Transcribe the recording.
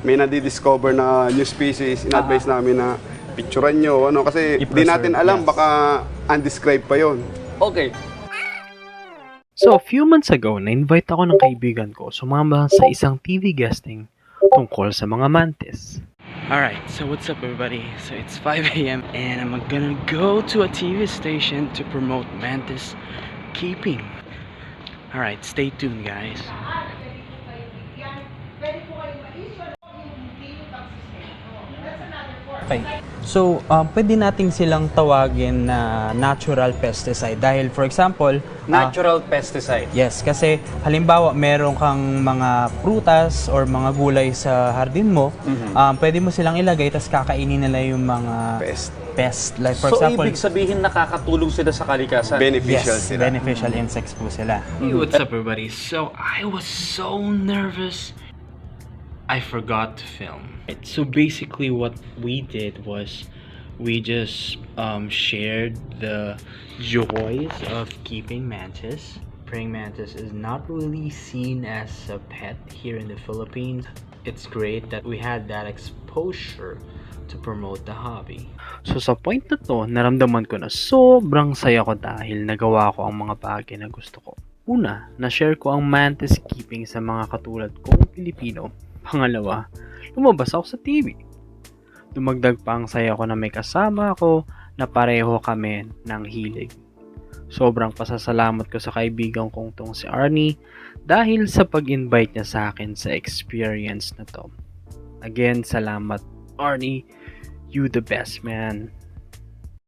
may nadidiscover na new species, in-advise namin na picturean nyo, ano, kasi di natin alam, baka undescribed pa yon. Okay. So, a few months ago, na-invite ako ng kaibigan ko sumama sa isang TV guesting tungkol sa mga mantis. Alright, so what's up everybody? So it's 5 a.m. and I'm gonna go to a TV station to promote mantis keeping. Alright, stay tuned guys. Okay. So, pwede nating silang tawagin na natural pesticide dahil for example, Natural pesticide. yes, kasi halimbawa meron kang mga prutas or mga gulay sa hardin mo, pwede mo silang ilagay tapos kakainin nila yung mga pest. Like for So, example, ibig sabihin nakakatulong sila sa kalikasan. Beneficial yes, sila. beneficial insects po sila. Hey, what's up everybody? So I was so nervous I forgot to film. So basically what we did was we just shared the joys of keeping mantis. Praying mantis is not really seen as a pet here in the Philippines. It's great that we had that exposure to promote the hobby. So, sa point na to, naramdaman ko na sobrang saya ko dahil nagawa ko ang mga bagay na gusto ko. Una, na-share ko ang mantis keeping sa mga katulad kong Pilipino. Pangalawa, lumabas ako sa TV. Dumagdag pa ang saya ko na may kasama ako na pareho kami ng hilig. Sobrang pasasalamat ko sa kaibigan kong tong si Arnie dahil sa pag-invite niya sa akin sa experience na to. Again, salamat Arnie. You the best man.